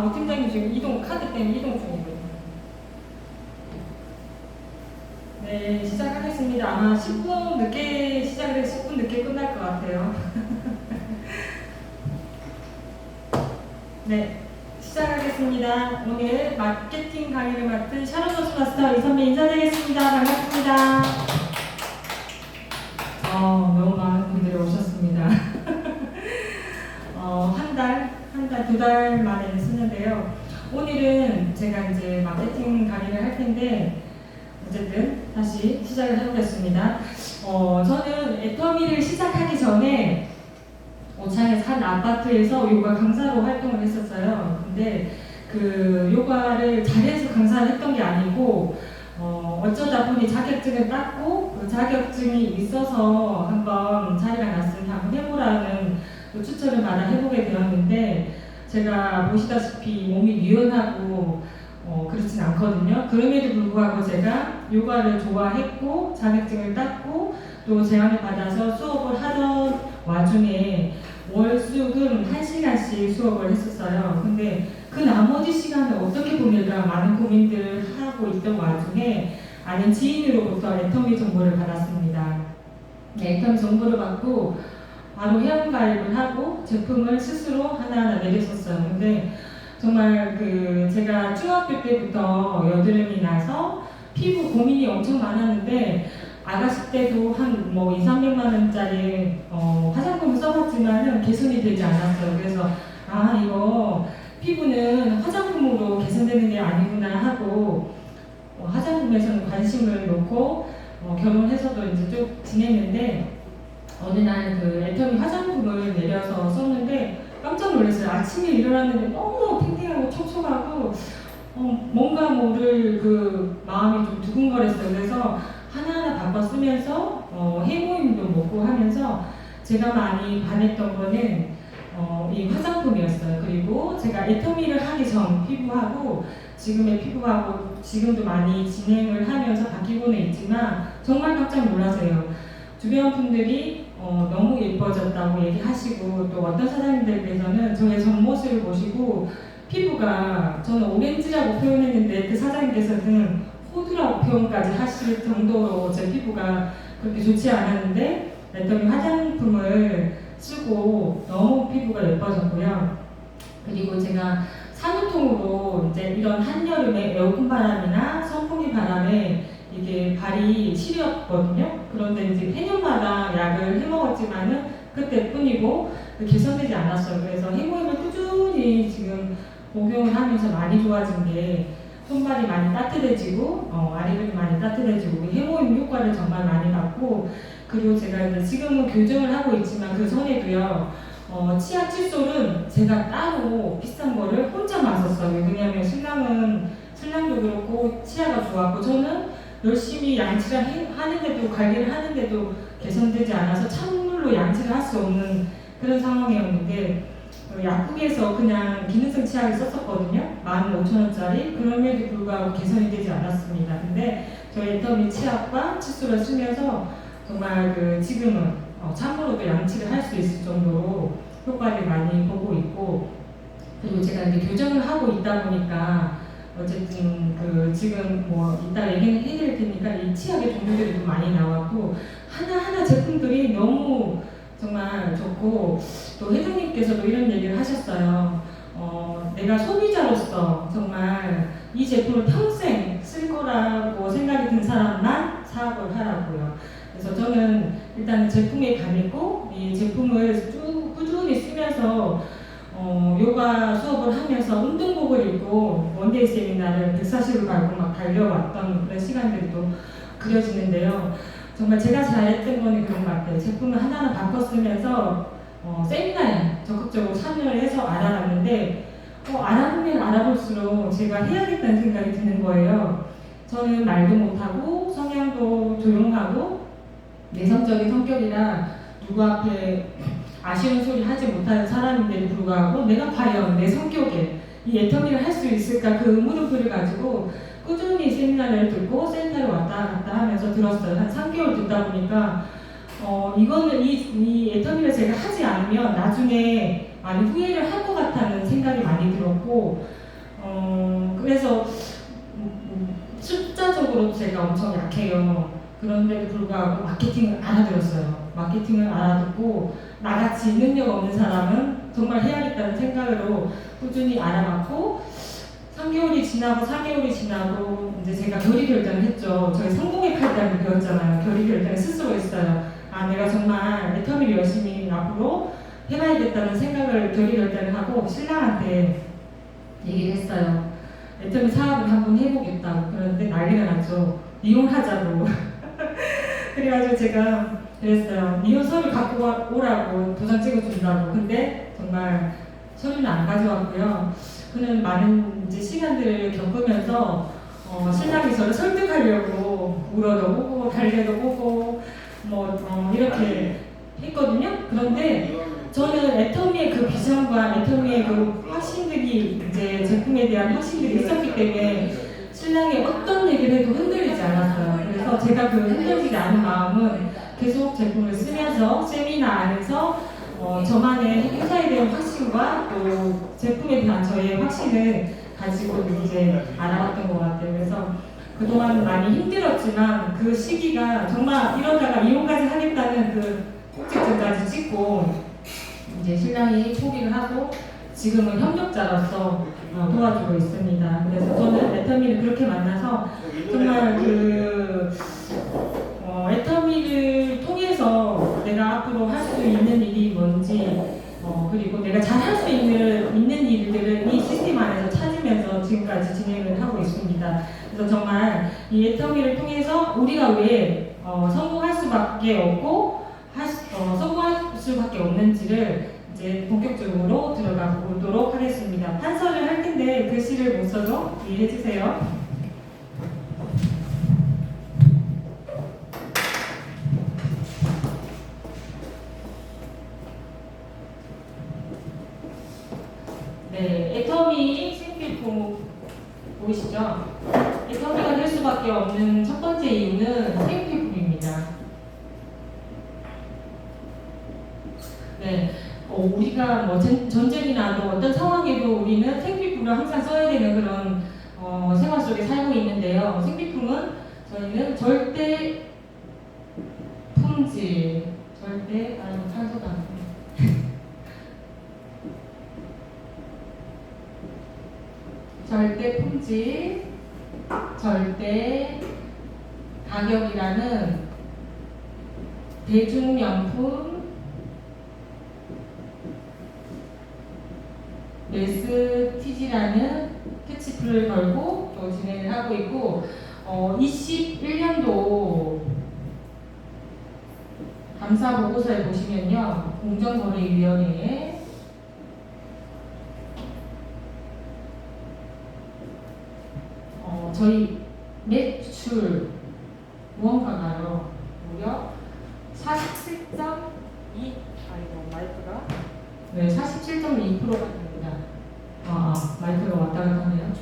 우리 팀장님 지금 카드 때문에 이동 중이거든요. 네, 시작하겠습니다. 아마 10분 늦게 시작을 해서 10분 늦게 끝날 것 같아요. 네, 시작하겠습니다. 오늘 마케팅 강의를 맡은 샤론 호스 마스터 이선배 인사드리겠습니다. 반갑습니다. 너무 많은 분들이 오셨습니다. 두 달 만에 쓰는데요. 오늘은 제가 이제 마케팅 강의를 할 텐데, 어쨌든 다시 시작을 해보겠습니다. 저는 애터미를 시작하기 전에 오창에 산 아파트에서 요가 강사로 활동을 했었어요. 근데 그 요가를 잘해서 강사를 했던 게 아니고 어쩌다 보니 자격증을 땄고 그 자격증이 있어서 한번 자리가 났으니 한번 해보라는 추천을 받아 해보게 되었는데, 제가 보시다시피 몸이 유연하고 그렇진 않거든요. 그럼에도 불구하고 제가 요가를 좋아했고 자격증을 땄고 또 제안을 받아서 수업을 하던 와중에 월수금 1시간씩 수업을 했었어요. 근데 그 나머지 시간을 어떻게 보낼까 많은 고민들을 하고 있던 와중에 아는 지인으로부터 애터미 정보를 받았습니다. 네, 애터미 정보를 받고 바로 회원가입을 하고 제품을 스스로 하나하나 내렸었어요. 근데 정말 제가 중학교 때부터 여드름이 나서 피부 고민이 엄청 많았는데, 아가씨 때도 한 200~300만 원짜리 화장품을 써봤지만은 개선이 되지 않았어요. 그래서 이거 피부는 화장품으로 개선되는 게 아니구나 하고 화장품에서는 관심을 놓고 결혼해서도 이제 쭉 지냈는데, 어느 날 애터미 화장품을 내려서 썼는데 깜짝 놀랐어요. 아침에 일어났는데 너무 탱탱하고 촉촉하고 뭔가 모를 마음이 좀 두근거렸어요. 그래서 하나하나 바꿔 쓰면서 해모임도 먹고 하면서 제가 많이 반했던 거는 이 화장품이었어요. 그리고 제가 애터미를 하기 전 피부하고 지금의 피부하고 지금도 많이 진행을 하면서 바뀌고는 있지만 정말 깜짝 놀라세요. 주변 분들이 너무 예뻐졌다고 얘기하시고, 또 어떤 사장님들께서는 저의 전모습을 보시고 피부가, 저는 오렌지라고 표현했는데 그 사장님께서는 호두라고 표현까지 하실 정도로 제 피부가 그렇게 좋지 않았는데 애터미 화장품을 쓰고 너무 피부가 예뻐졌고요. 그리고 제가 산후통으로 이제 이런 한여름에 에어컨 바람이나 선풍기 바람에 이게 발이 시렸거든요. 그런데 이제 해년마다 약을 해먹었지만은 그때뿐이고 개선되지 않았어요. 그래서 해모임을 꾸준히 지금 복용을 하면서 많이 좋아진 게, 손발이 많이 따뜻해지고 아리근이 많이 따뜻해지고 해모임 효과를 정말 많이 받고, 그리고 제가 이제 지금은 교정을 하고 있지만 그 전에도요 치약 칫솔은 제가 따로 비싼 거를 혼자 마셨어요. 왜냐하면 신랑도 그렇고 치아가 좋았고 저는 열심히 양치를 하는데도, 관리를 하는데도 개선되지 않아서 찬물로 양치를 할 수 없는 그런 상황이었는데, 약국에서 그냥 기능성 치약을 썼었거든요. 15,000원짜리. 그럼에도 불구하고 개선이 되지 않았습니다. 근데 저희 애터미 치약과 칫솔을 쓰면서 정말 지금은 찬물로도 양치를 할 수 있을 정도로 효과를 많이 보고 있고, 그리고 제가 이제 교정을 하고 있다 보니까 어쨌든 지금 이따 얘기는 해드릴 테니까 이 치약의 종류들이 좀 많이 나왔고, 하나하나 제품들이 너무 정말 좋고, 또 회장님께서도 이런 얘기를 하셨어요. 내가 소비자로서 정말 이 제품을 평생 쓸 거라고 생각이 든 사람만 사업을 하라고요. 그래서 저는 일단 제품에 반했고, 이 제품을 쭉 꾸준히 쓰면서 요가 수업을 하면서 운동복을 입고 원데이 세미나를 140을 밟고 막 달려왔던 그런 시간들도 그려지는데요. 정말 제가 잘했던 거는 그런 것 같아요. 제품을 하나하나 바꿔 쓰면서 세미나에 적극적으로 참여를 해서 알아봤는데, 알아보면 알아볼수록 제가 해야겠다는 생각이 드는 거예요. 저는 말도 못하고 성향도 조용하고 내성적인 성격이라 누구 앞에 아쉬운 소리 하지 못하는 사람인데도 불구하고 내가 과연 내 성격에 이 애터미를 할 수 있을까, 그 의문을 가지고 꾸준히 세미나를 듣고 센터를 왔다 갔다 하면서 들었어요. 한 3개월 듣다 보니까 이거는 이 애터미를 제가 하지 않으면 나중에 많이 후회를 할 것 같다는 생각이 많이 들었고, 그래서 숫자적으로 제가 엄청 약해요. 그런데도 불구하고 마케팅을 알아들었어요. 마케팅을 알아듣고 나같이 능력 없는 사람은 정말 해야겠다는 생각으로 꾸준히 알아봤고, 3개월이 지나고 4개월이 지나고 이제 제가 결의 결단을 했죠. 저희 성공의 팔단을 배웠잖아요. 결의 결단을 스스로 했어요. 아, 내가 정말 애터미를 열심히 앞으로 해봐야겠다는 생각을 결의 결단을 하고 신랑한테 얘기를 했어요. 애터미 사업을 한번 해보겠다고. 그런데 난리가 났죠. 이혼하자고. 그래가지고 제가 그랬어요. 이혼 서류 갖고 오라고, 도장 찍어준다고. 근데 정말 서류는 안 가져왔고요. 그는 많은 이제 시간들을 겪으면서 신랑이 저를 설득하려고 울어도 보고 달래도 보고 이렇게 했거든요. 그런데 저는 애터미의 그 비전과 애터미의 그 확신들이 이제 제품에 대한 확신들이 있었기 때문에 신랑이 어떤 얘기를 해도 흔들리지 않았어요. 그래서 제가 그 흔들리지 않은 마음은 계속 제품을 쓰면서 세미나 안에서 저만의 회사에 대한 확신과 또 제품에 대한 저의 확신을 가지고 이제 알아왔던 것 같아요. 그래서 그동안 많이 힘들었지만 그 시기가 정말 이러다가 이혼까지 하겠다는 그 꼭지점까지 찍고 이제 신랑이 포기를 하고 지금은 협력자로서 도와주고 있습니다. 그래서 저는 애터미를 그렇게 만나서 정말 애터미를 통해서 내가 앞으로 할 수 있는 일이 뭔지 그리고 내가 잘 할 수 있는 일들을 이 시스템 안에서 찾으면서 지금까지 진행을 하고 있습니다. 그래서 정말 이 애터미를 통해서 우리가 왜 성공할 수밖에 없고 성공할 수밖에 없는지를 이제 본격적으로 들어가 보도록 하겠습니다. 판서를 할 텐데 글씨를 못 써도 이해해 주세요. 네, 애터미 생필품 보이시죠? 애터미가 될 수밖에 없는 첫 번째 이유는 생필품입니다. 네, 우리가 뭐 전쟁이나 또 어떤 상황에도 우리는 생필품을 항상 써야 되는 그런 생활 속에 살고 있는데요. 생필품은 저희는 절대 품질, 탄소도 안 절대 품질, 절대 가격이라는 대중명품 메스티지라는 캐치프레이즈를 걸고 또 진행을 하고 있고 21년도 감사 보고서에 보시면요. 공정거래위원회에 저희 매출 무언가가요 무려 47.2 마이크가 47.2%가 됩니다. 마이크가 왔다 갔다 하네요.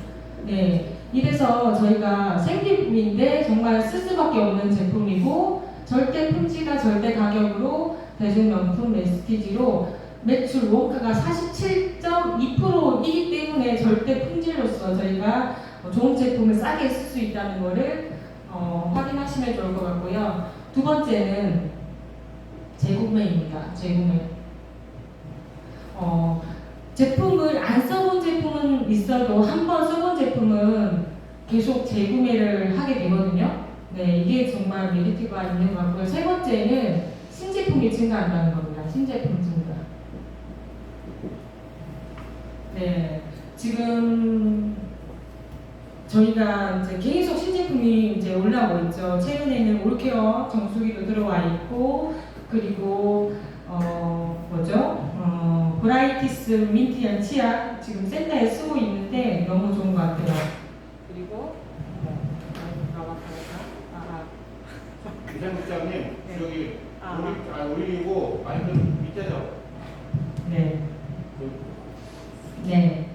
네, 이래서 저희가 생필품인데 정말 쓸 수밖에 없는 제품이고 절대 품질과 절대 가격으로 대중명품 메스티지로 매출 원가가 47.2%이기 때문에 절대 품질로서 저희가 좋은 제품을 싸게 쓸 수 있다는 것을 확인하시면 좋을 것 같고요. 두 번째는 재구매입니다. 재구매. 제품을 안 써본 제품은 있어도 한 번 써본 제품은 계속 재구매를 하게 되거든요. 네, 이게 정말 메리트가 있는 것 같고요. 세 번째는 신제품이 증가한다는 겁니다. 신제품 증가. 네, 지금 저희가 이제 계속 신제품이 이제 올라오고 있죠. 최근에는 올케어 정수기도 들어와 있고, 그리고 브라이티스 민티한 치약 지금 센터에 쓰고 있는데 너무 좋은 것 같아요. 그리고 기상국장님 네. 저기 올리고 마이크 밑에서 네. 네.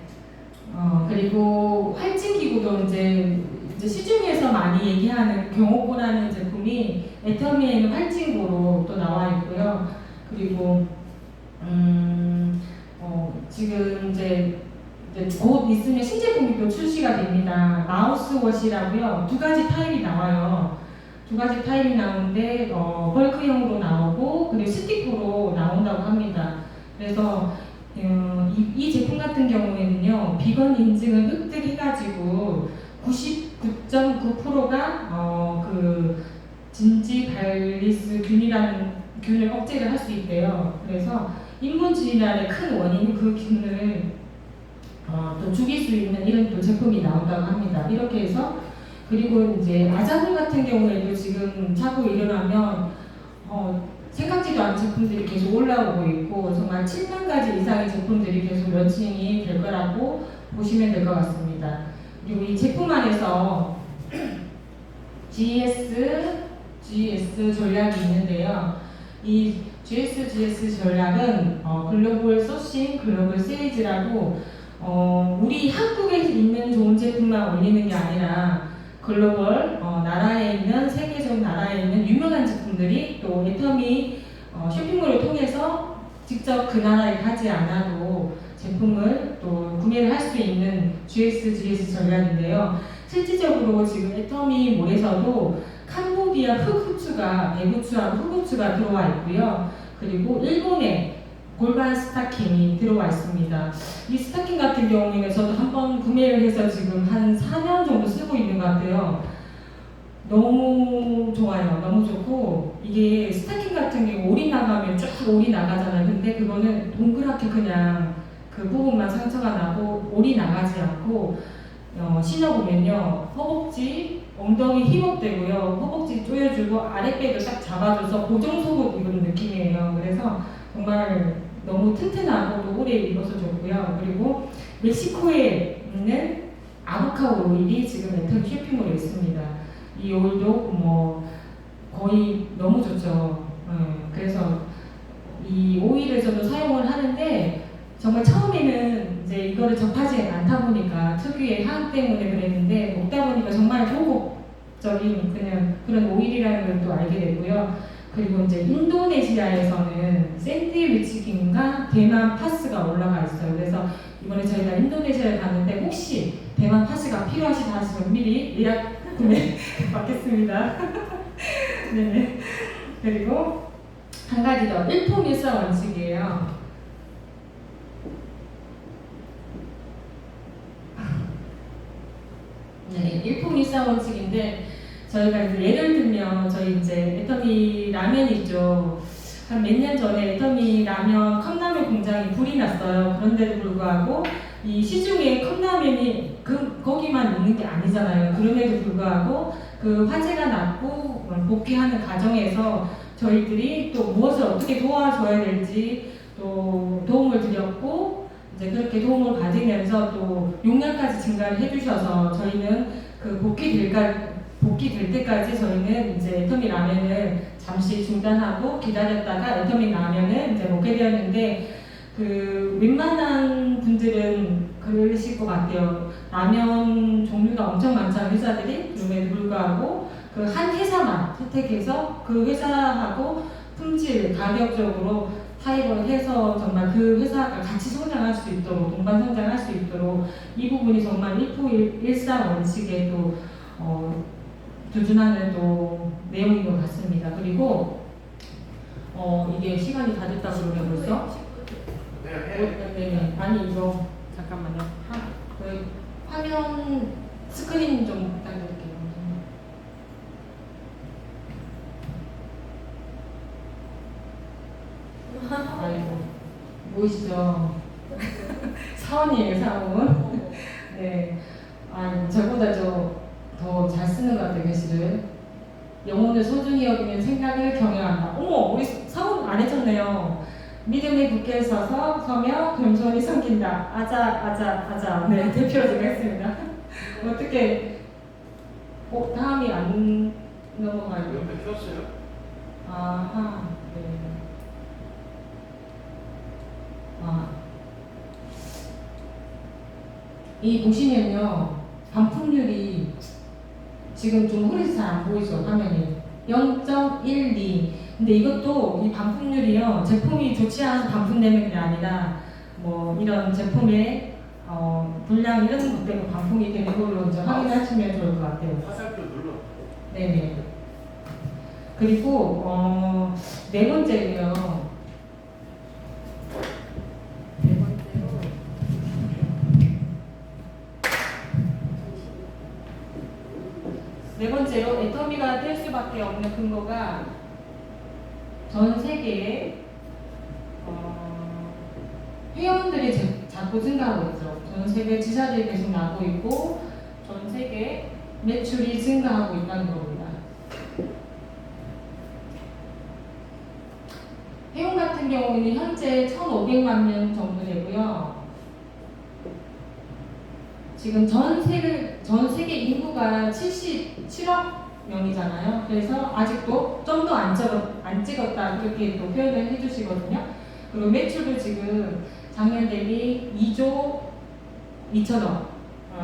그리고 활진 기구도 이제 시중에서 많이 얘기하는 경호고라는 제품이 애터미에는 활진고로 또 나와 있고요. 그리고 지금 이제 곧 있으면 신제품이 또 출시가 됩니다. 마우스워시라고요. 두 가지 타입이 나와요. 두 가지 타입이 나오는데 벌크형으로 나오고 그리고 스티커로 나온다고 합니다. 그래서 이 제품 같은 경우에는요, 비건 인증을 획득해가지고 99.9%가 그 진지 발리스 균을 억제를 할 수 있대요. 그래서 인분 질환의 큰 원인인 그 균을 또 죽일 수 있는 이런 또 제품이 나온다고 합니다. 이렇게 해서 그리고 이제 아자분 같은 경우에도 지금 자꾸 일어나면 생각지도 않은 제품들이 계속 올라오고 있고 정말 7만 가지 이상의 제품들이 계속 런칭이 될 거라고 보시면 될 것 같습니다. 그리고 이 제품 안에서 GS 전략이 있는데요. 이 GS 전략은 글로벌 소싱, 글로벌 세일즈라고 우리 한국에 있는 좋은 제품만 올리는 게 아니라 글로벌 나라에 있는 세계적 나라에 있는 유명한 제품들이 또 애터미 쇼핑몰을 통해서 직접 그 나라에 가지 않아도 제품을 또 구매를 할 수 있는 GS 전략인데요. 실질적으로 지금 애터미 몰에서도 캄보디아 흑후추가 배후추하고 흑후추가 들어와 있고요. 그리고 일본의 골반 스타킹이 들어와 있습니다. 이 스타킹 같은 경우에는 저도 한번 구매를 해서 지금 한 4년 정도 쓰고 있는 것 같아요. 너무 좋아요. 너무 좋고 이게 스타킹 같은 경우 올이 나가면 쫙 올이 나가잖아요. 근데 그거는 동그랗게 그냥 그 부분만 상처가 나고 올이 나가지 않고 신어보면요. 허벅지, 엉덩이 힙업되고요. 허벅지 조여주고 아랫배도 딱 잡아줘서 고정속옷 입은 느낌이에요. 그래서 정말 너무 튼튼하고 또 오래 입어서 좋고요. 그리고 멕시코에 있는 아보카도 오일이 지금 애터미 쇼핑몰에 있습니다. 이 오일도 뭐 거의 너무 좋죠. 그래서 이 오일을 저도 사용을 하는데 정말 처음에는 이제 이거를 접하지 않다 보니까 특유의 향 때문에 그랬는데 먹다 보니까 정말 고급적인 그냥 그런 오일이라는 걸 또 알게 됐고요. 그리고 이제 인도네시아에서는 샌드위치김과 대만 파스가 올라가 있어요. 그래서 이번에 저희가 인도네시아에 갔는데 혹시 대만 파스가 필요하시다 하시면 미리 예약 구매 받겠습니다. 네네. 그리고 한 가지 더 일품일사 원칙이에요. 네, 일품일사 원칙인데 저희가 이제 예를 들면 저희 이제 애터미 라면 있죠. 한 몇 년 전에 애터미 라면 컵라면 공장이 불이 났어요. 그런데도 불구하고 이 시중에 컵라면이 거기만 있는 게 아니잖아요. 그럼에도 불구하고 그 화재가 났고 복귀하는 과정에서 저희들이 또 무엇을 어떻게 도와줘야 될지 또 도움을 드렸고 이제 그렇게 도움을 받으면서 또 용량까지 증가를 해주셔서 저희는 그 복귀될 때까지 저희는 이제 애터미 라면을 잠시 중단하고 기다렸다가 애터미 라면을 이제 먹게 되었는데 그 웬만한 분들은 그러실 것 같아요. 라면 종류가 엄청 많잖아요, 회사들이. 그럼에도 불구하고 그 한 회사만 선택해서 그 회사하고 품질, 가격적으로 타협을 해서 정말 그 회사가 같이 성장할 수 있도록, 동반 성장할 수 있도록 이 부분이 정말 일사 원칙에 또 두둔하는 또 내용인 것 같습니다. 그리고 이게 시간이 다 됐다고 그러면 벌써? 네네. 아니 이거 잠깐만요. 그 화면 스크린 좀 부탁드릴게요. 아이고 보이시죠? 사원이에요, 사원. 네. 아 저보다 더 잘 쓰는 것 같아요, 글씨를. 영혼을 소중히 여기는 생각을 경외한다. 어머, 우리 사원 안 해줬네요. 믿음에 굳게 서며 겸손히 섬긴다. 아자. 네, 대표로 제가 했습니다. 어떻게 다음이 안 넘어가요? 옆에 켰어요? 아하, 네. 이 보시면요, 반품률이 지금 좀 흐려서 잘 안 보이죠, 화면이. 0.12. 근데 이것도 이 반품률이요, 제품이 좋지 않아서 반품되는 게 아니라 뭐 이런 제품의 분량 이런 것들도 반품이 되는 걸로 이제 확인하시면 좋을 것 같아요. 화살표 눌러. 네네. 그리고 네 번째로요. 네 번째로 애터미가 될 수밖에 없는 근거가 전 세계에 회원들이 자꾸 증가하고 있죠. 전 세계 지사들이 계속 나고 있고 전 세계 매출이 증가하고 있다는 겁니다. 회원 같은 경우는 현재 1,500만 명 정도 되고요. 지금 전 세계 인구가 77억 명이잖아요. 그래서 아직도 좀 더 안 찍었다 이렇게 또 표현을 해주시거든요. 그리고 매출도 지금 작년 대비 2조 2천억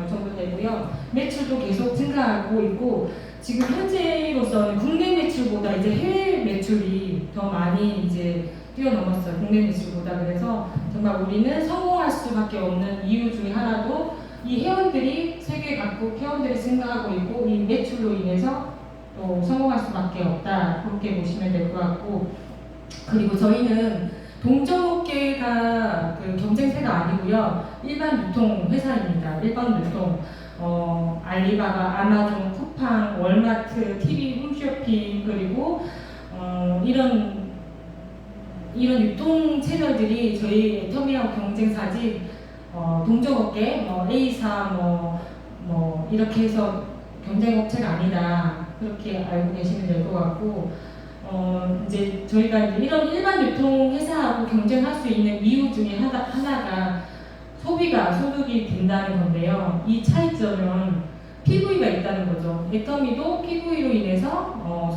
정도 되고요. 매출도 계속 증가하고 있고 지금 현재로서는 국내 매출보다 이제 해외 매출이 더 많이 이제 뛰어넘었어요. 국내 매출보다. 그래서 정말 우리는 성공할 수밖에 없는 이유 중에 하나도 이 회원들이 세계 각국 회원들이 증가하고 있고 이 매출로 인해서 또 성공할 수밖에 없다 그렇게 보시면 될 것 같고 그리고 저희는 동종업계가 그 경쟁세가 아니고요 일반 유통 회사입니다. 일반 유통 알리바바, 아마존, 쿠팡, 월마트, TV 홈쇼핑 그리고 이런 유통 채널들이 저희 애터미하고 경쟁사지 동종업계 A사 이렇게 해서 경쟁업체가 아니다 그렇게 알고 계시면 될 것 같고 이제 저희가 이제 이런 일반 유통 회사하고 경쟁할 수 있는 이유 중에 하나가 소비가 소득이 된다는 건데요. 이 차이점은 PV가 있다는 거죠. 애터미도 PV로 인해서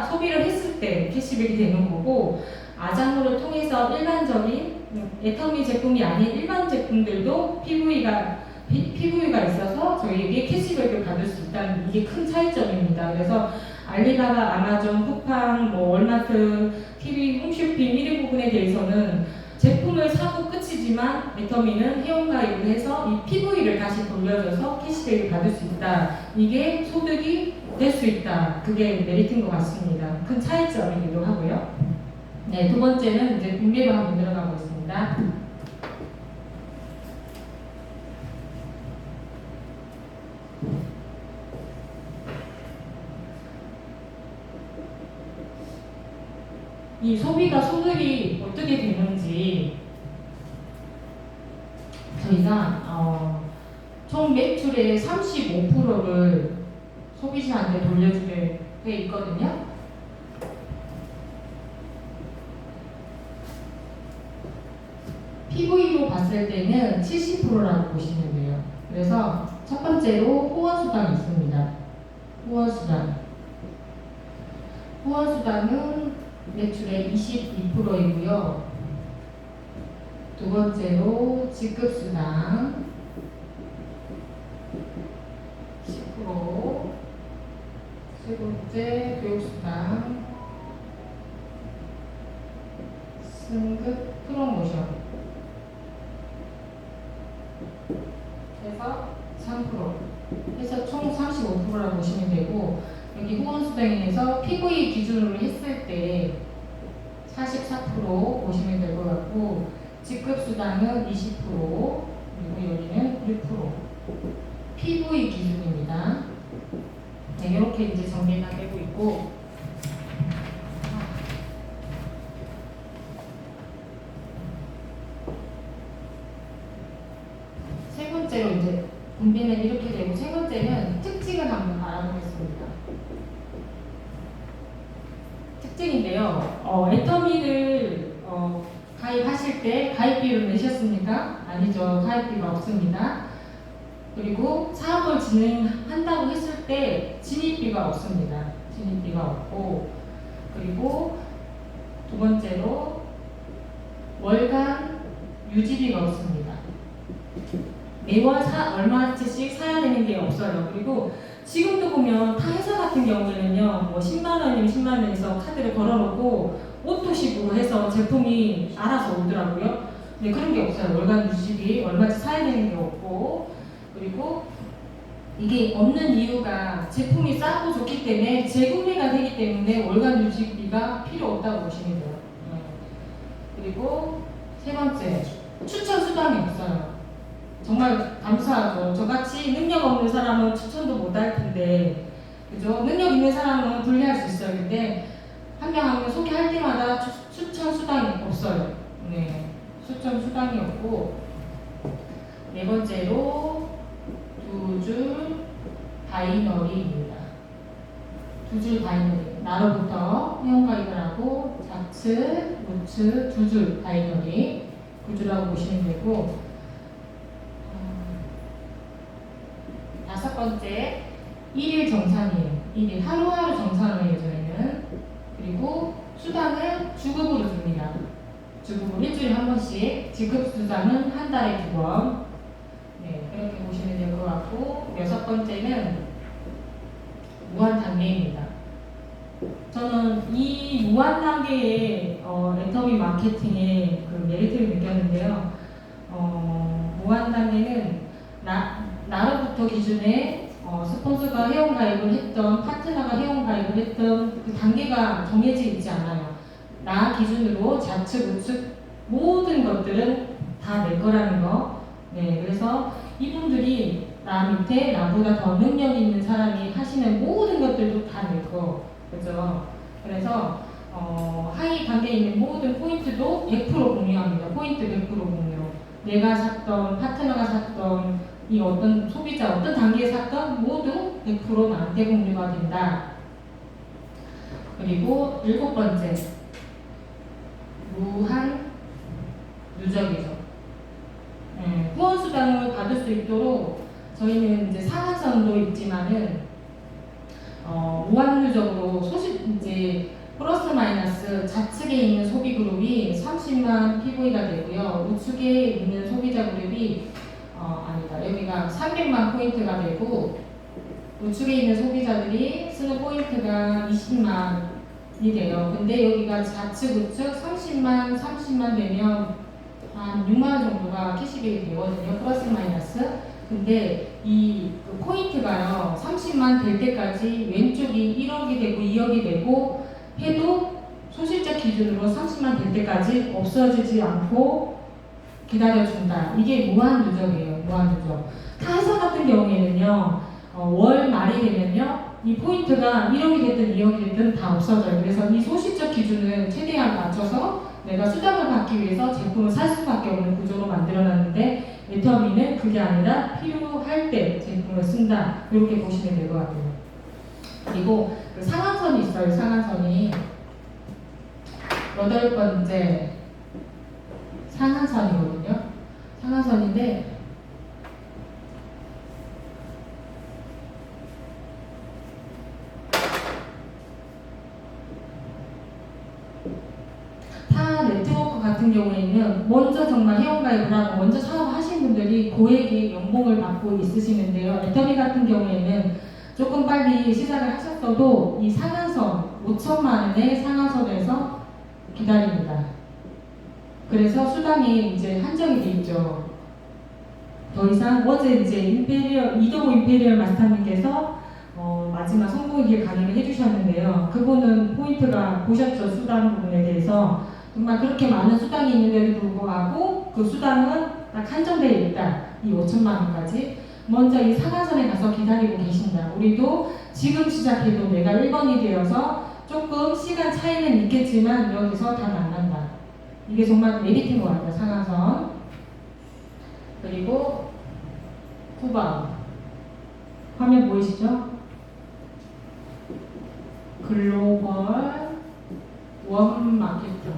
소비를 했을 때 캐시백이 되는 거고 아장모를 통해서 일반적인 애터미 제품이 아닌 일반 제품들도 PV가 있어서 저희에게 캐시백을 받을 수 있다는 이게 큰 차이점입니다. 그래서 알리바바, 아마존, 쿠팡, 월마트, TV, 홈쇼핑 이런 부분에 대해서는 제품을 사고 끝이지만 애터미는 회원가입을 해서 이 PV를 다시 돌려줘서 캐시백을 받을 수 있다. 이게 소득이 될 수 있다. 그게 메리트인 것 같습니다. 큰 차이점이기도 하고요. 네, 두 번째는 이제 분배로 한번 들어가고 있습니다. 이 소비가 소득이 어떻게 되는지 저희가 총 매출의 35%를 소비자한테 돌려주게 돼 있거든요. PV로 봤을 때는 70%라고 보시면 돼요. 그래서 첫 번째로 후원수당이 있습니다. 후원수당은 매출의 22%이고요. 두 번째로 직급수당 10%, 세 번째 교육수당, 승급 프로모션 해서 3%, 해서 총 35%라고 보시면 되고 여기 후원수당에서 PV 기준으로 했을 때 44% 보시면 될 것 같고 직급수당은 20% 그리고 여기는 6% PV 기준입니다. 네, 이렇게 이제 정리가 되고 있고 세 번째로 이제 분배는 이렇게 되고 세 번째는 특징을 한번 알아보겠습니다. 특징인데요. 애터미를 가입하실 때 가입비를 내셨습니까? 아니죠. 가입비가 없습니다. 그리고 사업을 진행한다고 했을 때 진입비가 없습니다. 진입비가 없고 그리고 두 번째로 월간 유지비가 없습니다. 매월 얼마치씩 사야 되는 게 없어요. 그리고 지금도 보면 타 회사 같은 경우에는요, 뭐 10만 원이면 10만 원에서 카드를 걸어놓고 오토식으로 해서 제품이 알아서 오더라고요. 네, 그런 게 없어요. 월간 주식이 얼마치 사야 되는 게 없고, 그리고 이게 없는 이유가 제품이 싸고 좋기 때문에 재구매가 되기 때문에 월간 유지비가 필요 없다고 보시면 돼요. 그리고 세 번째, 추천 수당이 없어요. 정말 감사하죠. 저같이 능력 없는 사람은 추천도 못 할 텐데, 그죠? 능력 있는 사람은 분리할 수 있어요. 근데 한 명 한 명 소개할 때마다 추천 수당이 없어요. 네, 추천 수당이 없고, 네 번째로 두 줄 바이너리입니다. 두 줄 바이너리. 나로부터 회원가입을 하고 좌측, 우측 두 줄 바이너리 구조라고 보시면 되고, 다섯 번째 1일 정산이에요. 1일 하루하루 정산을 저희는. 그리고 수당을 주급으로 줍니다. 주급으로 일주일에 한 번씩. 지급 수당은 한 달에 2번. 네, 그렇게 보시면 될 것 같고, 여섯 번째는 무한 단계입니다. 저는 이 무한 단계의 애터미 마케팅의 그 메리트를 느꼈는데요. 무한 단계는 나로부터 기준에 스폰서가 회원가입을 했던, 파트너가 회원가입을 했던 그 단계가 정해져 있지 않아요. 나 기준으로 좌측, 우측 모든 것들은 다 내 거라는 거. 네, 그래서 이분들이 나 밑에 나보다 더 능력 있는 사람이 하시는 모든 것들도 다 내 거. 그죠? 그래서 하위 단계에 있는 모든 포인트도 100% 공유합니다. 포인트 100% 공유. 내가 샀던, 파트너가 샀던, 이 어떤 소비자, 어떤 단계에 샀던 모두 100% 나한테 공유가 된다. 그리고 일곱 번째, 무한 누적이죠. 후원 수당을 받을 수 있도록 저희는 이제 상한선도 있지만은 무한 누적으로 이제 플러스 마이너스 좌측에 있는 소비 그룹이 30만 PV가 되고요. 우측에 있는 소비자 그룹이 아니다. 여기가 300만 포인트가 되고, 우측에 있는 소비자들이 쓰는 포인트가 20만이 돼요. 근데 여기가 좌측, 우측 30만 되면 한 6만 정도가 캐시백이 되거든요. 플러스 마이너스. 근데 이 포인트가요, 30만 될 때까지 왼쪽이 1억이 되고 2억이 되고 해도 소실적 기준으로 30만 될 때까지 없어지지 않고 기다려준다. 이게 무한 누적이에요. 무한 누적. 타회사 같은 경우에는요, 월 말이 되면요, 이 포인트가 1억이 됐든 2억이 됐든 다 없어져요. 그래서 이 소실적 기준을 최대한 낮춰서 내가 수당을 받기 위해서 제품을 살 수밖에 없는 구조로 만들어놨는데, 애터미는 그게 아니라 필요할 때 제품을 쓴다. 이렇게 보시면 될 것 같아요. 그리고 그 상한선이 있어요. 상한선이 여덟 번째 상한선이거든요. 상한선인데 타 네트워크 같은 경우에는 먼저 정말 회원가입을 하고 먼저 사업하신 분들이 고액의 연봉을 받고 있으시는데요. 애터미 같은 경우에는 조금 빨리 시작을 하셨어도 이 상한선 5천만 원의 상한선에서 기다립니다. 그래서 수당이 이제 한정이 돼 있죠. 더 이상 어제 이제 이동호 임페리얼 마스터님께서 마지막 성공의 강의를 해주셨는데요. 그분은 포인트가 보셨죠. 수당 부분에 대해서 정말 그렇게 많은 수당이 있는데도 불구하고 그 수당은 딱 한정되어 있다. 이 5천만 원까지. 먼저 이 상한선에 가서 기다리고 계신다. 우리도 지금 시작해도 내가 1번이 되어서 조금 시간 차이는 있겠지만 여기서 다 만난다. 이게 정말 메리트인 것 같아요. 상한선. 그리고 9번 화면 보이시죠? 글로벌 원 마케팅.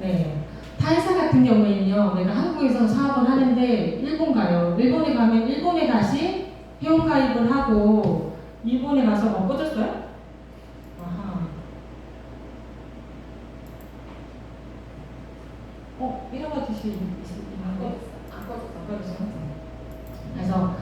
네. 타회사 같은 경우에는요, 내가 한국에서 사업을 하는데 일본 가요. 일본에 가면 일본에 다시 회원가입을 하고 일본에 가서 꺼졌어요? 아하. 이런 거 드시 있는 거? 안 꺼졌어. 그래서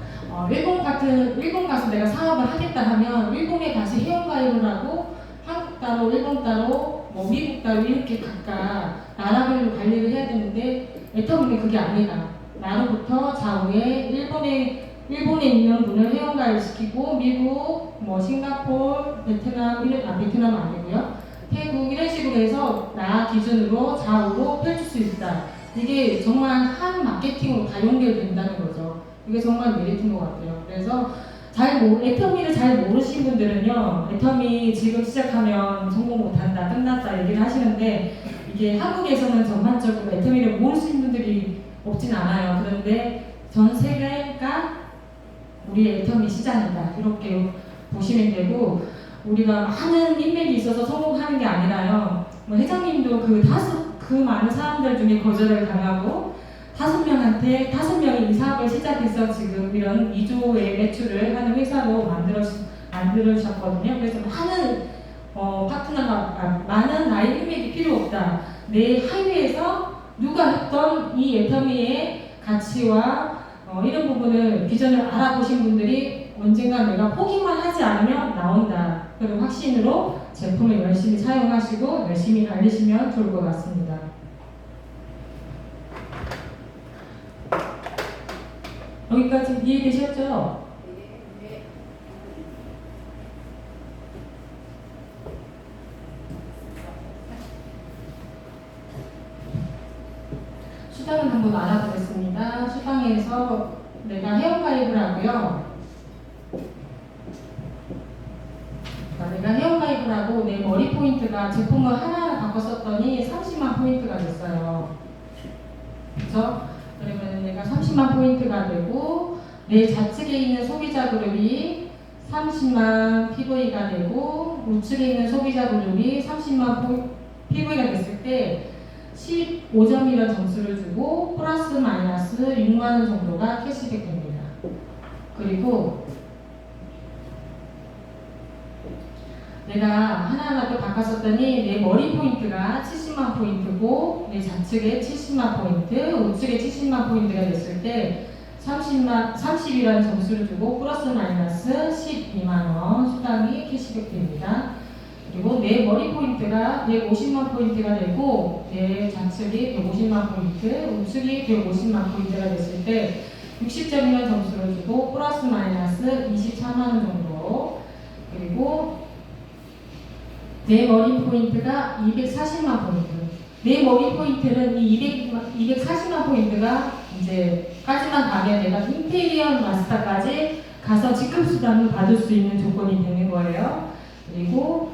일본 가서 내가 사업을 하겠다 하면 일본에 다시 회원가입을 하고 한국 따로 일본 따로 뭐 미국 따위 이렇게 각각 나라별로 관리를 해야 되는데 애터미는 그게 아니다. 나로부터 좌우에 일본에 있는 분을 회원가입 시키고 미국, 뭐 싱가포르, 베트남, 베트남은 아니고요. 태국 이런 식으로 해서 나 기준으로 좌우로 펼칠 수 있다. 이게 정말 한 마케팅으로 다 연결된다는 거죠. 이게 정말 메리트인 것 같아요. 그래서 애터미를 잘 모르신 분들은요, 애터미 지금 시작하면 성공 못한다, 끝났다 얘기를 하시는데, 이게 한국에서는 전반적으로 애터미를 모르시는 분들이 없진 않아요. 그런데 전 세계가 우리의 애터미 시장이다. 이렇게 보시면 되고, 우리가 많은 인맥이 있어서 성공하는 게 아니라요, 뭐 회장님도 그 많은 사람들 중에 거절을 당하고, 5명이 이 사업을 시작해서 지금 이런 2조의 매출을 하는 회사로 만들어주셨거든요. 그래서 많은 파트너가, 많은 나의 인맥이 필요 없다. 내 하위에서 누가 했던 이 애터미의 가치와 이런 부분을, 비전을 알아보신 분들이 언젠가 내가 포기만 하지 않으면 나온다. 그런 확신으로 제품을 열심히 사용하시고 열심히 알리시면 좋을 것 같습니다. 여기까지 이해되셨죠? 네. 수당을 한번 알아보겠습니다. 수당에서 내가 회원가입을 하고요. 내가 회원가입을 하고 내 머리 포인트가 제품을 하나하나 바꿔 썼더니 30만 포인트가 됐어요. 그렇죠? 그러면 내가 30만 포인트가 되고 내 좌측에 있는 소비자 그룹이 30만 PV가 되고 우측에 있는 소비자 그룹이 30만 PV가 됐을 때 15점이라는 점수를 주고 플러스 마이너스 6만원 정도가 캐시백 됩니다. 그리고 내가 하나하나 또 바꿨었더니 내 머리 포인트가 70만 포인트고 내 좌측에 70만 포인트, 우측에 70만 포인트가 됐을 때 30이라는 점수를 주고 플러스 마이너스 12만원 수당이 캐시백 됩니다. 그리고 내 머리 포인트가 150만 포인트가 되고 내 좌측이 150만 포인트, 우측이 150만 포인트가 됐을 때 60점이라는 점수를 주고 플러스 마이너스 24만원 정도. 그리고 내 머리 포인트가 240만 포인트. 내 머리 포인트는 이 240만 포인트가 이제 까지만 가면 내가 임페리얼 마스터까지 가서 직급 수당을 받을 수 있는 조건이 되는 거예요. 그리고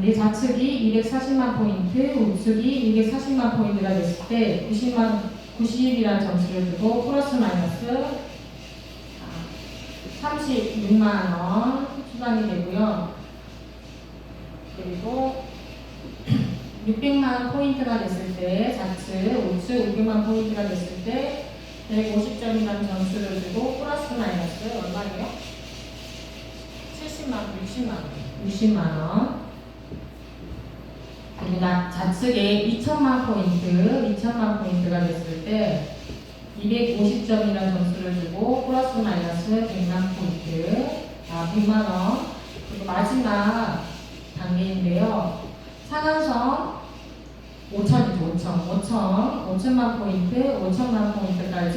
내 좌측이 240만 포인트, 우측이 240만 포인트가 됐을 때 90이라는 점수를 주고 플러스 마이너스 36만원 수당이 되고요. 그리고 600만 포인트가 됐을 때 좌측, 우측 600만 포인트가 됐을 때 150점이라는 점수를 주고 플러스 마이너스 얼마예요? 60만원. 그리고 좌측에 2천만 포인트가 됐을 때 250점이라는 점수를 주고 플러스 마이너스 100만 포인트, 100만원. 그리고 마지막 단계인데요. 상한선 5천만 포인트까지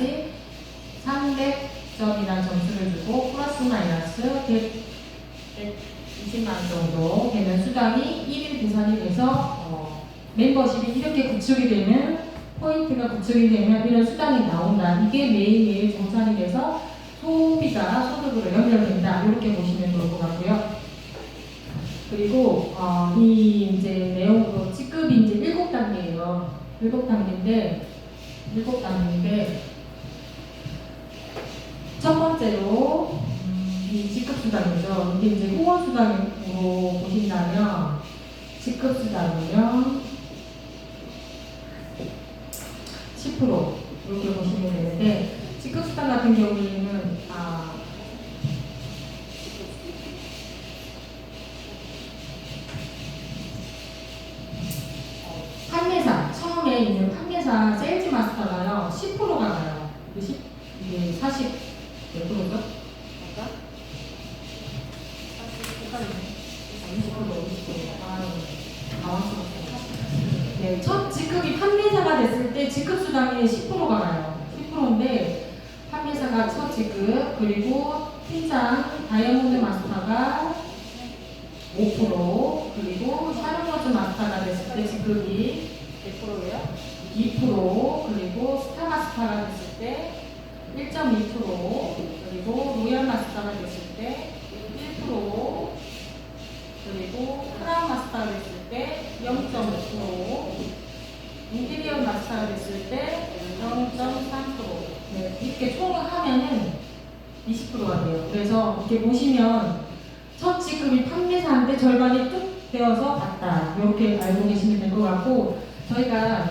300점이라는 점수를 주고 플러스 마이너스 120만 정도 되는 수당이 1일 계산이 돼서 멤버십이 이렇게 구축이 되면, 포인트가 구축이 되면 이런 수당이 나온다. 이게 매일매일 정산이 돼서 소비가 소득으로 연결된다. 이렇게 보시면 좋을 것 같고요. 그리고 이 이제 내용으로 직급이 이제 7단계예요. 7단계인데 첫 번째로 이 직급 수당이죠. 이게 이제 후원 수당으로 보신다면 직급 수당이면 10% 이렇게 보시면 되는데, 직급 수당 같은 경우에는 판매사, 처음에 있는 판매사 세일즈 마스터가요 10%가 가요. 이게 40 몇 프로죠? 아까? 20%, 50%. 당황스럽고 수당이 10%가 가요. 10%인데 판매사가 첫 지급, 그리고 팀장 다이아몬드 마스터가 5%, 그리고 샤르머즈 마스터가 됐을 때 지급이 몇 프로예요? 2%, 그리고 스타 마스터가 됐을 때 1.2%, 그리고 로얄 마스터가 됐을 때 1%, 그리고 크라운 마스터가 됐을 때 0.5%, 인테리어 마스터가 됐을 때 0.3%. 네, 이렇게 총을 하면은 20%가 돼요. 그래서 이렇게 보시면 첫 지급이 판매사인데 절반이 뚝 되어서 받다. 이렇게 알고 계시면 될 것 같고, 저희가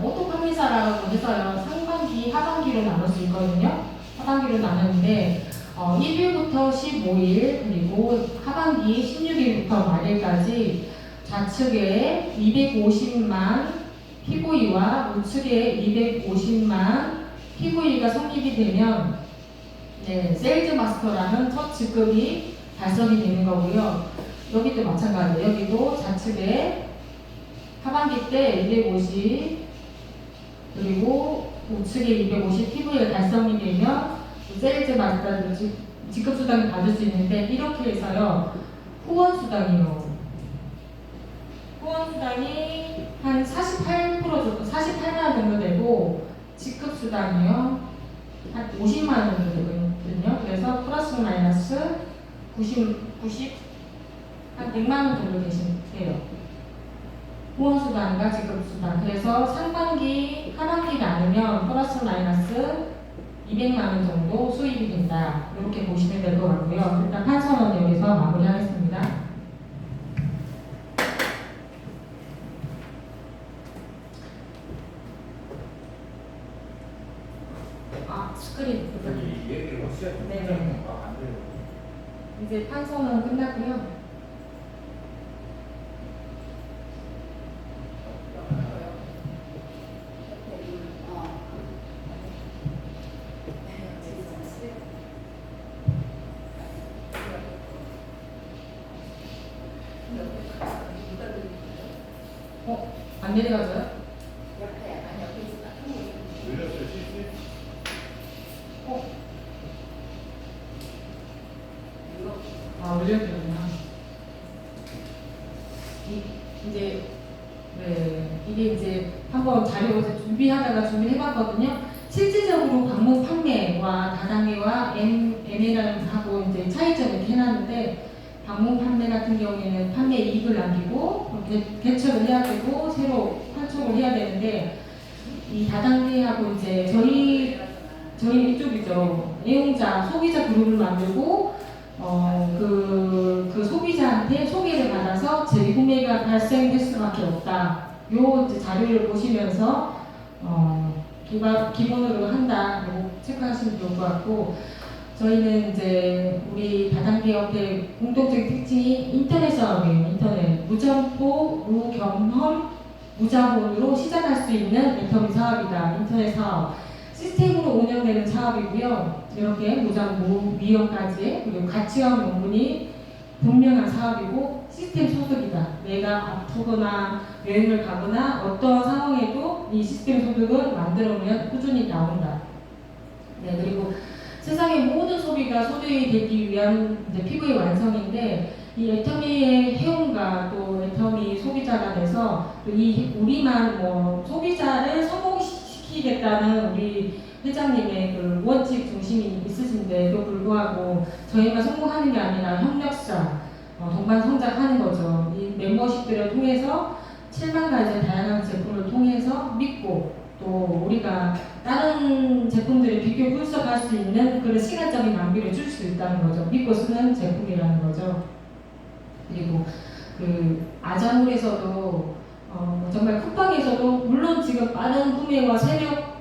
오토 판매사라고 해서요, 상반기, 하반기로 나눌 수 있거든요. 하반기로 나누는데 1일부터 15일, 그리고 하반기 16일부터 말일까지 좌측에 250만 피고의와 우측에 250만 피고의가 성립이 되면 네, 세일즈 마스터라는 첫 직급이 달성이 되는 거고요. 여기도 마찬가지예요. 여기도 좌측에 하반기 때 250, 그리고 우측에 250 피고의가 달성이 되면 세일즈 마스터도 직급수당을 받을 수 있는데, 이렇게 해서요, 후원수당이요. 후원수당이 한 48% 정도, 48만 원 정도 되고, 직급수당이요, 한 50만 원 정도 되거든요. 그래서 플러스 마이너스 90, 한 100만 원 정도 되세요. 후원수당과 직급수당. 그래서 상반기, 하반기 나누면 플러스 마이너스 200만 원 정도 수입이 된다. 이렇게 보시면 될 것 같고요. 일단 판서는 여기서 마무리하겠습니다. 스크린. 이 얘기를 확실하게 네. 안 돼요. 이제 판서는 끝났고요. 안 내려가져요? 늘렸어요, 실수. 늘렸구나. 이제, 네, 이게 이제 한번 자료를 준비해봤거든요. 실질적으로 방문 판매와 다단계와 M&A하고 이제 차이점을 이렇게 해놨는데, 방문 판매 같은 경우에는 판매 이익을 남기고 개척을 해야 되고 새로 환촉을 해야 되는데, 이 다단계하고 이제 저희 이쪽이죠. 애용자, 소비자 그룹을 만들고 그 소비자한테 소개를 받아서 재구매가 발생될 수밖에 없다. 요 이제 자료를 보시면서 기본으로 한다. 요거 체크하시면 좋을 것 같고, 저희는 이제 우리 다단계 협회 공통적인 특징이 인터넷 사업이에요. 인터넷 무점포, 무경험, 무자본으로 시작할 수 있는 인터넷 사업이다. 인터넷 사업 시스템으로 운영되는 사업이고요. 이렇게 무장 무위험까지, 그리고 가치와 명분이 분명한 사업이고 시스템 소득이다. 내가 아프거나 여행을 가거나 어떤 상황에도 이 시스템 소득을 만들어놓으면 꾸준히 나온다. 네, 그리고 세상의 모든 소비가 소득이 되기 위한 이제 피부의 완성인데, 이 애터미의 회원과 또 애터미 소비자가 돼서 이 우리만 뭐 소비자를 성공시키겠다는 우리 회장님의 그 원칙 중심이 있으신데도 불구하고 저희만 성공하는 게 아니라 협력사, 동반 성장하는 거죠. 이 멤버십들을 통해서 7만 가지의 다양한 제품을 통해서 믿고, 또 우리가 다른 제품들을 비교 분석할 수 있는 그런 시간적인 낭비를 줄 수 있다는 거죠. 믿고 쓰는 제품이라는 거죠. 그리고 그 아자몰에서도 정말 쿠팡에서도 물론 지금 빠른 구매와 새벽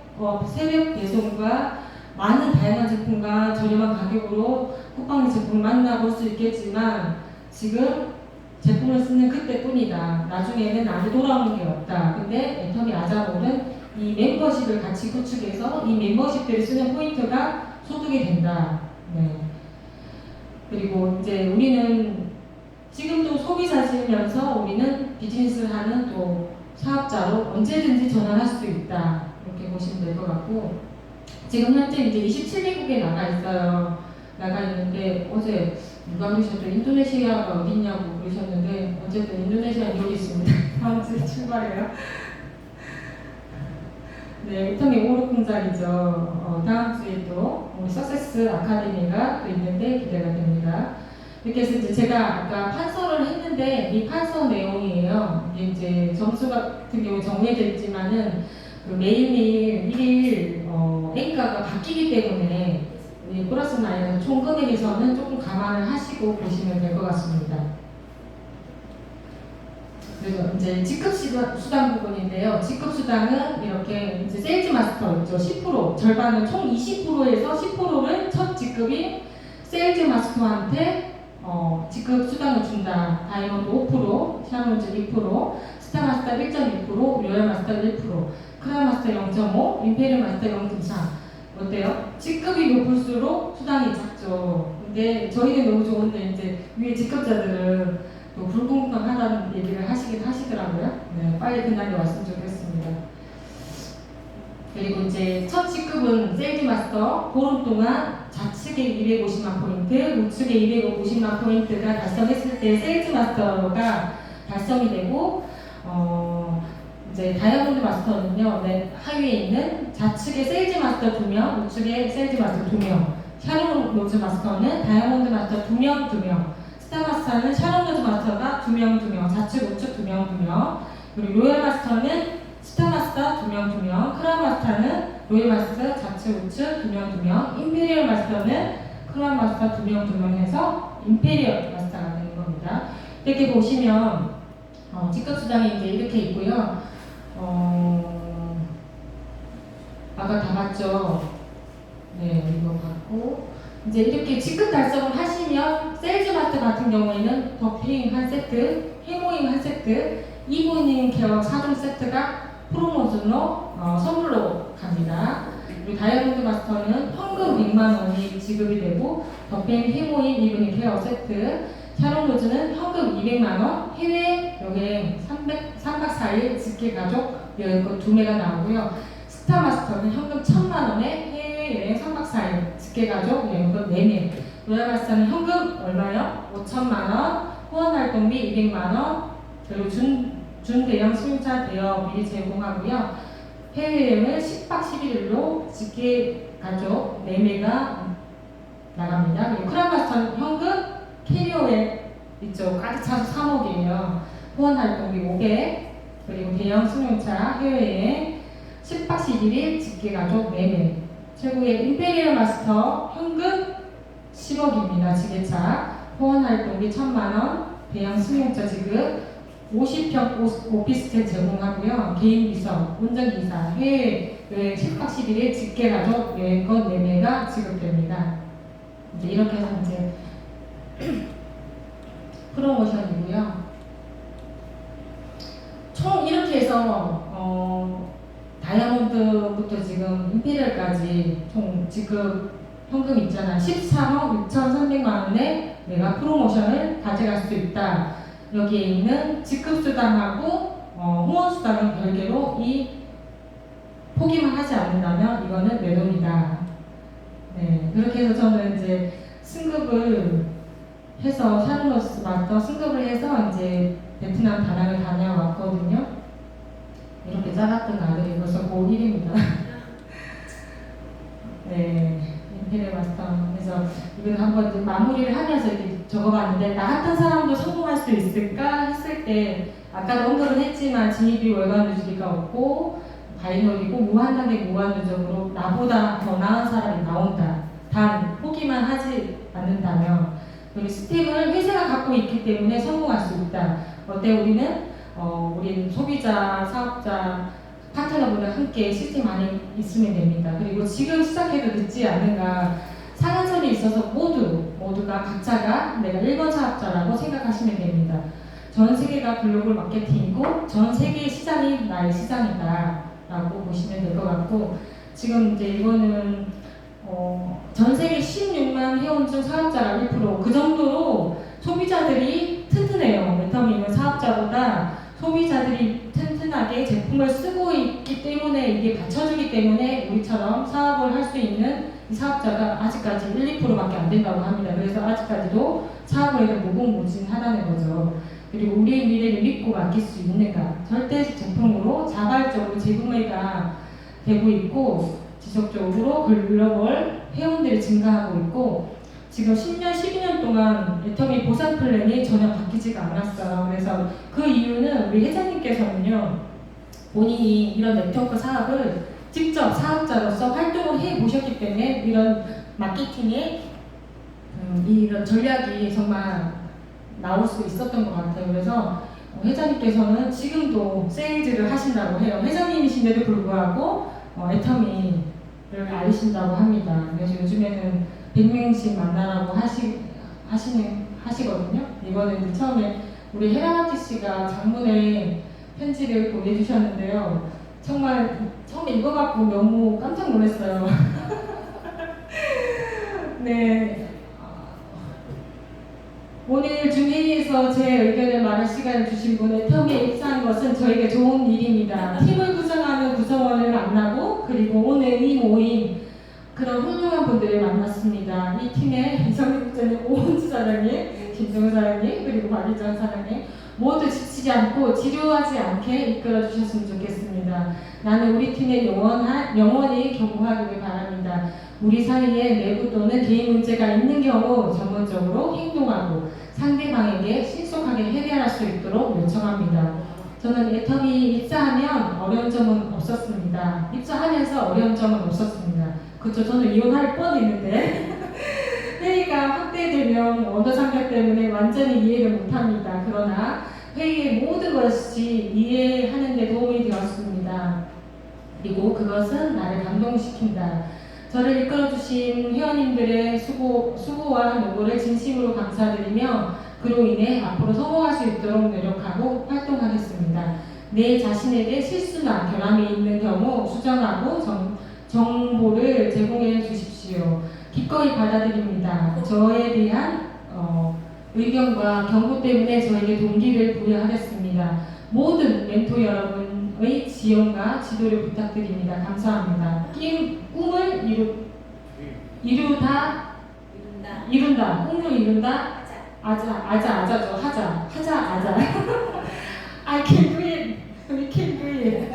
배송과 많은 다양한 제품과 저렴한 가격으로 쿠팡의 제품을 만나볼 수 있겠지만, 지금 제품을 쓰는 그때뿐이다. 나중에는 나를 돌아오는 게 없다. 근데 애터미 아자몰은 이 멤버십을 같이 구축해서 이 멤버십들이 쓰는 포인트가 소득이 된다. 네. 그리고 이제 우리는 지금도 소비자시면서 우리는 비즈니스를 하는 또 사업자로 언제든지 전환할 수 있다. 이렇게 이렇게 보시면 될 것 같고, 지금 현재 이제 27개국에 나가 있어요. 나가 있는데 어제 누가 그러셨죠? 인도네시아가 어디 있냐고 그러셨는데 어쨌든 인도네시아는 여기 있습니다. 다음 주에 출발해요. 네, 1.25공장이죠. 다음 주에 또 우리 서세스 아카데미가 또 있는데 기대가 됩니다. 이렇게 해서 이제 제가 아까 판서를 했는데 이 판서 내용이에요. 이게 이제 점수 같은 경우 정해져 있지만은 그 매일매일 1일 A가가 바뀌기 때문에 이 플러스 마이너스 총 금액에서는 조금 감안을 하시고 보시면 될 것 같습니다. 그래서 이제 직급수당 부분인데요. 직급수당은 이렇게 이제 세일즈 마스터 있죠. 10% 절반은 총 20%에서 10%를 첫 직급인 세일즈 마스터한테 직급수당을 준다. 다이아몬드 5%, 샤론즈 2%, 스타 마스터 1.2%, 로얄 마스터 1%, 크라운 마스터 0.5, 임페리얼 마스터 0.4. 어때요? 직급이 높을수록 수당이 작죠. 근데 저희는 너무 좋은데 이제 위에 직급자들은 또 불공평하다는 얘기를 하시긴 하시더라고요. 네, 빨리 그날이 왔으면 좋겠습니다. 그리고 이제 첫 직급은 세일즈 마스터 보름 동안 좌측에 250만 포인트, 우측에 250만 포인트가 달성했을 때 세일즈 마스터가 달성이 되고 이제 다이아몬드 마스터는요, 맨 하위에 있는 좌측에 세일즈 마스터 2명, 우측에 세일즈 마스터 2명, 샤론 로즈 마스터는 다이아몬드 마스터 2명, 2명, 스타 마스터는 샤론 로즈 마스터가 2명, 2명, 좌측, 우측 2명, 2명, 그리고 로얄 마스터는 스타 마스터 2명, 2명, 크라운 마스터는 로얄 마스터 좌측, 우측 2명, 2명, 임페리얼 마스터는 크라운 마스터 2명, 2명 해서 임페리얼 마스터가 되는 겁니다. 이렇게 보시면 직급수당이 이제 이렇게 있고요. 아까 다 봤죠? 네, 이거 봤고 이제 이렇게 직급 달성을 하시면 세일즈 마스터 같은 경우에는 더핑 한 세트, 해모임 한 세트, 이브닝 케어 4종 세트가 프로모션으로 선물로 갑니다. 그리고 다이아몬드 마스터는 현금 100만 원이 지급이 되고 더핑, 해모임, 이브닝 케어 세트, 샤론 로즈는 현금 200만 원, 해외 여행 3박 4일 직계 가족 여행권 2매가 나오고요. 스타 마스터는 현금 1000만 원에 해외 여행 3박 4일 직계 가족 여행권 4매. 로얄 마스터는 현금 얼마요? 5천만 원, 후원 활동비 200만 원, 그리고 준대형 수용차 대여 미리 제공하고요. 해외여행을 10박 11일로 직계 가족 4매가 나갑니다. 그리고 크라운 마스터는 현금 캐리어에 있죠. 가득 차서 3억이에요. 후원 활동비 500, 그리고 대형 승용차 해외여행 10박 11일 직계가족 4명. 최고의 임페리얼 마스터 현금 10억입니다. 지게차 후원 활동비 1000만원, 대형 승용차 지급 50평 오피스텔 제공하고요. 개인 비서, 운전기사, 해외여행 10박 11일 직계가족 여행권 4매가 지급됩니다. 이제 이렇게 해서 이제 프로모션이고요. 총 이렇게 해서 다이아몬드부터 지금 임페리얼까지 총 지급 현금 있잖아. 13억 6,300만 원에 내가 프로모션을 가져갈 수 있다. 여기에 있는 직급수당하고 후원수당은 별개로 이 포기만 하지 않는다면 이거는 내 돈이다. 네, 그렇게 해서 저는 이제 승급을 해서 샤를로스 마스터 승급을 해서 이제 베트남 다낭을 다녀왔거든요. 이렇게 작았던 아들이 벌써 고1입니다. 네, 임페리얼 마스터. 그래서 이걸 한번 이제 마무리를 하면서 이렇게 적어봤는데 나 같은 사람도 성공할 수 있을까 했을 때 아까도 언급은 했지만 진입이 월간 누수기가 없고 바이너리고 무한하게 무한누적으로 나보다 더 나은 사람이 나온다. 단 포기만 하지 않는다면 우리 스팀을 회사가 갖고 있기 때문에 성공할 수 있다. 어때 우리는 우리 소비자, 사업자, 파트너분들 함께 시스템 안에 있으면 됩니다. 그리고 지금 시작해도 늦지 않은가. 상한선이 있어서 모두가 각자가 내가 1번 사업자라고 생각하시면 됩니다. 전 세계가 글로벌 마케팅이고 전 세계의 시장이 나의 시장이다 라고 보시면 될 것 같고, 지금 이제 이거는 전 세계 16만 회원 중 사업자가 1%, 그 정도로 소비자들이 튼튼해요. 메타미는 사업자보다 소비자들이 편하게 제품을 쓰고 있기 때문에 이게 받쳐주기 때문에 우리처럼 사업을 할 수 있는 이 사업자가 아직까지 1, 2%밖에 안 된다고 합니다. 그래서 아직까지도 사업을 무궁무진하다는 거죠. 그리고 우리의 미래를 믿고 맡길 수 있는가? 절대 제품으로 자발적으로 재구매가 되고 있고 지속적으로 글로벌 회원들이 증가하고 있고 지금 10년, 12년 동안 애터미 보상 플랜이 전혀 바뀌지가 않았어요. 그래서 그 이유는 우리 회장님께서는요, 본인이 이런 네트워크 사업을 직접 사업자로서 활동을 해 보셨기 때문에 이런 마케팅의 이런 전략이 정말 나올 수 있었던 것 같아요. 그래서 회장님께서는 지금도 세일즈를 하신다고 해요. 회장님이신데도 불구하고 애터미를 알리신다고 합니다. 그래서 요즘에는 100명씩 만나라고 하시거든요. 이번에 처음에 우리 헤라마티 씨가 장문의 편지를 보내주셨는데요. 정말 처음 읽어갖고 너무 깜짝 놀랐어요. 네. 오늘 중회의에서 제 의견을 말할 시간을 주신 분 애터미에 입사한 것은 저에게 좋은 일입니다. 팀을 구성하는 구성원을 만나고 그리고 오늘 이 모임 그런 훌륭한 분들을 만났습니다. 이 팀에 이성민 국장님, 오은주 사장님, 김정우 사장님, 그리고 박희정 사장님 모두 지치지 않고 지루하지 않게 이끌어 주셨으면 좋겠습니다. 나는 우리 팀의 영원히 경고하기를 바랍니다. 우리 사이에 내부 또는 개인 문제가 있는 경우 전문적으로 행동하고 상대방에게 신속하게 해결할 수 있도록 요청합니다. 저는 애터미 입사하면 어려운 점은 없었습니다. 입사하면서 어려운 점은 없었습니다. 그렇죠. 저는 이혼할 뻔했는데 회의가 확대되면 언어 장벽 때문에 완전히 이해를 못합니다. 그러나 회의의 모든 것이 이해하는 데 도움이 되었습니다. 그리고 그것은 나를 감동시킨다. 저를 이끌어주신 회원님들의 수고와 노고를 진심으로 감사드리며 그로 인해 앞으로 성공할 수 있도록 노력하고 활동하겠습니다. 내 자신에게 실수나 결함이 있는 경우 수정하고 정보를 제공해 주십시오. 기꺼이 받아들입니다. 저에 대한 의견과 경고 때문에 저에게 동기를 부여하겠습니다. 모든 멘토 여러분의 지원과 지도를 부탁드립니다. 감사합니다. 꿈을 이룬다. 꿈을 이룬다. 아자죠. 하자. I can do it. We can do it.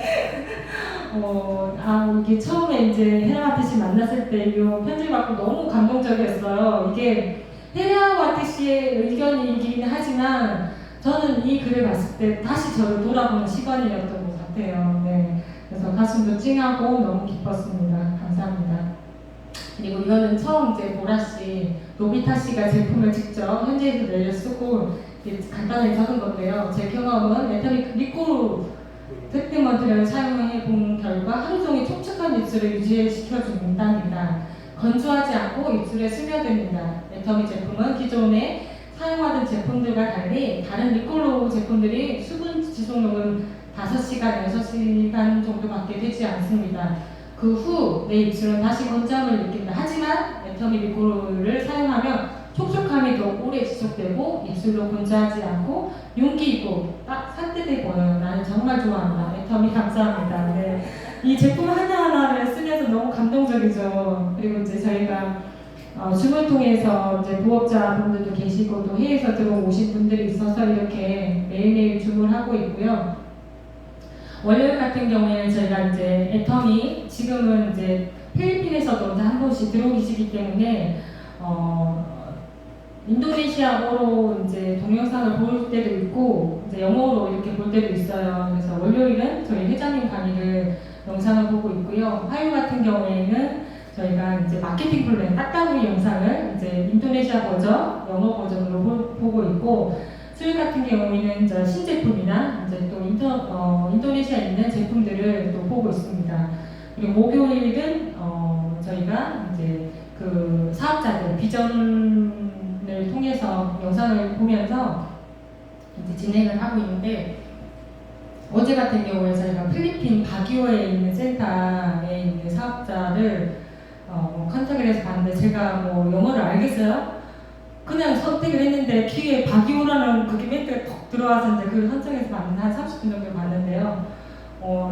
이게 처음에 이제 헤라와트 씨 만났을 때 이 편지 받고 너무 감동적이었어요. 이게 헤라와트 씨의 의견이긴 하지만 저는 이 글을 봤을 때 다시 저를 돌아보는 시간이었던 것 같아요. 네. 그래서 가슴도 찡하고 너무 기뻤습니다. 감사합니다. 그리고 이거는 처음 이제 보라 씨, 로비타 씨가 제품을 직접 현지에서 내려 쓰고 간단하게 적은 건데요. 제 경험은 애터미 리코르 트리트먼트를 사용해 본 결과 하루 종일 촉촉한 입술을 유지시켜줍니다. 건조하지 않고 입술에 스며듭니다. 애터미 제품은 기존에 사용하던 제품들과 달리 다른 리콜로 제품들이 수분 지속력은 5시간, 6시간 정도밖에 되지 않습니다. 그 후 내 입술은 다시 건조함을 느낀다. 하지만 애터미 리콜을 사용하면 촉촉함이 더 오래 지속되고 입술도 건조하지 않고 윤기 있고 딱 산뜻해 보여요. 나는 정말 좋아한다. 애터미 감사합니다. 네. 이 제품 하나하나를 쓰면서 너무 감동적이죠. 그리고 이제 저희가 줌을 통해서 이제 부업자분들도 계시고 또 해외에서 들어오신 분들이 있어서 이렇게 매일매일 줌을 하고 있고요. 월요일 같은 경우에는 저희가 이제 애터미 지금은 이제 필리핀에서도 이제 한 번씩 들어오시기 때문에 인도네시아어로 이제 동영상을 볼 때도 있고 이제 영어로 이렇게 볼 때도 있어요. 그래서 월요일은 저희 회장님 강의를 영상을 보고 있고요. 화요일 같은 경우에는 저희가 이제 마케팅 플랜 딱따구리 영상을 이제 인도네시아 버전, 영어 버전으로 보고 있고 수요일 같은 경우에는 이제 신제품이나 이제 또 인도네시아에 있는 제품들을 또 보고 있습니다. 그리고 목요일은 저희가 이제 그 사업자들 비전을 통해서 영상을 보면서 이제 진행을 하고 있는데 어제 같은 경우에 저희가 필리핀 바기오에 있는 센터에 있는 사업자를 컨택을 해서 봤는데 제가 뭐 영어를 알겠어요? 그냥 선택을 했는데 귀에 바기오라는 그게 멘트가 톡 들어와서 이제 그걸 선택해서 봤는데 한 30분 정도 봤는데요.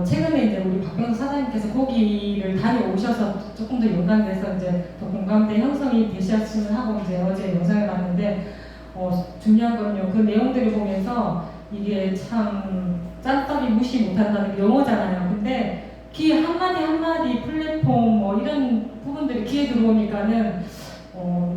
최근에 이제 우리 박병수 사장님께서 거기를 다녀오셔서 조금 더 연관돼서 이제 더 공감대 형성이 되셨으면 하고 이제 어제 영상을 봤는데 중요한 건요. 그 내용들을 보면서 이게 참 짠떡이 무시 못한다는 게 영어잖아요. 근데 귀에 한마디 한마디 플랫폼 뭐 이런 부분들이 귀에 들어오니까는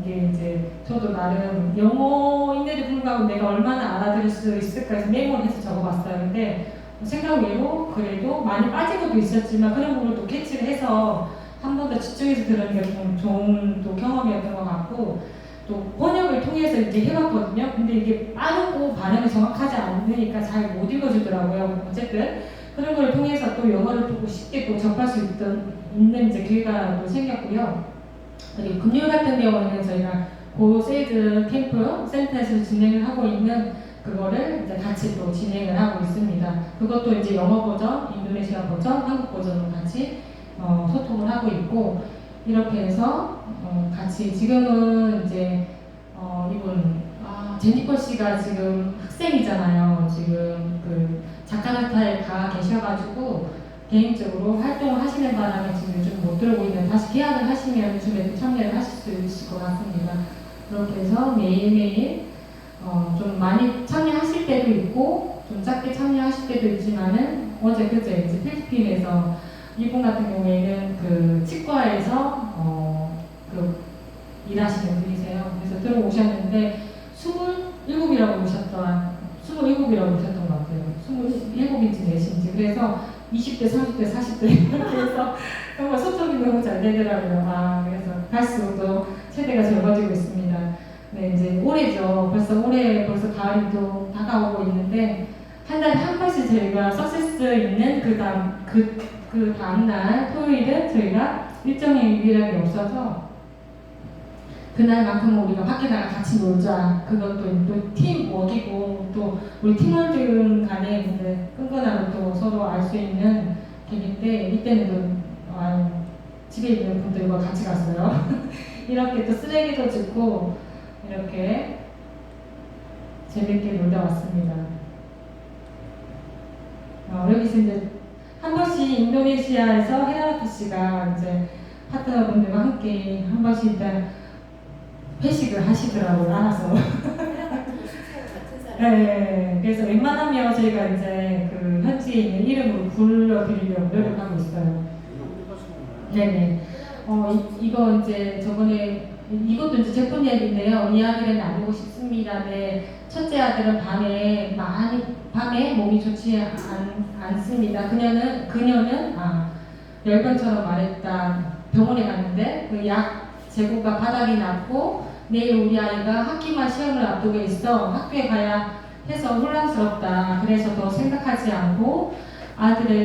이게 이제 저도 나름 영어인데도 불구하고 내가 얼마나 알아들을 수 있을까 해서 메모를 해서 적어봤어요. 근데 생각 외로 그래도 많이 빠진 것도 있었지만 그런 부분을 또 캐치를 해서 한 번 더 집중해서 들은 게 좀 좋은 또 경험이었던 것 같고 또 번역을 통해서 이제 해봤거든요. 근데 이게 빠르고 발음이 정확하지 않으니까 잘 못 읽어주더라고요. 어쨌든 그런 걸 통해서 또 영어를 또 쉽게 또 접할 수 있는 이제 기회가 또 생겼고요. 그리고 금요일 같은 경우에는 저희가 고세이드 캠프 센터에서 진행을 하고 있는 그거를 이제 같이 또 진행을 하고 있습니다. 그것도 이제 영어 버전, 인도네시아 버전, 한국 버전으로 같이 소통을 하고 있고 이렇게 해서 같이 지금은 이제 이분 제니퍼 씨가 지금 학생이잖아요. 지금 그 자카르타에 가 계셔가지고 개인적으로 활동을 하시는 바람에 지금 요즘 못 들어오고 있는데 다시 계약을 하시면 요즘에 또 참여를 하실 수 있을 것 같습니다. 그렇게 해서 매일매일 좀 많이 참여하실 때도 있고 좀 작게 참여하실 때도 있지만은 어제 그제 이제 필리핀에서 이분 같은 경우에는 그 치과에서 그 일하시는 분이세요. 그래서 들어오셨는데 27이라고 오셨던 것 같아요. 27인지 4인지. 그래서 20대, 30대, 40대 이렇게 해서 정말 소통이 너무 잘 되더라고요. 그래서 갈수록 또 세대가 적어지고 있습니다. 네, 이제 올해죠. 벌써 가을이 또 다가오고 있는데 한 달에 한 번씩 저희가 석세스 있는 그 다음날 토요일은 저희가 일정이 유일하게 없어서 그날만큼은 우리가 밖에 나가 같이 놀자. 그것도 또 팀워크이고 또 우리 팀원들 간에 이제 끈끈함을 또 서로 알 수 있는 계기인데 이때는 또 집에 있는 분들과 같이 갔어요. 이렇게 또 쓰레기도 줍고 이렇게 재밌게 놀다 왔습니다. 여기서 이제 한 번씩 인도네시아에서 헤라라트 씨가 이제 파트너분들과 함께 한 번씩 일단 회식을 하시더라고요. 알아서. 네, 그래서 웬만하면 저희가 이제 그 현지에 있는 이름으로 불러드리려고 노력하고 있어요. 네네. 이거 이제 저번에 이것도 이제 제품 이야기인데요. 이야기를 나누고 싶습니다. 네, 첫째 아들은 밤에 몸이 좋지 않습니다. 그녀는 열병처럼 말했다. 병원에 갔는데 그 약 재고가 바닥이 났고 내일 우리 아이가 학기말 시험을 앞두고 있어 학교에 가야 해서 혼란스럽다. 그래서 더 생각하지 않고 아들의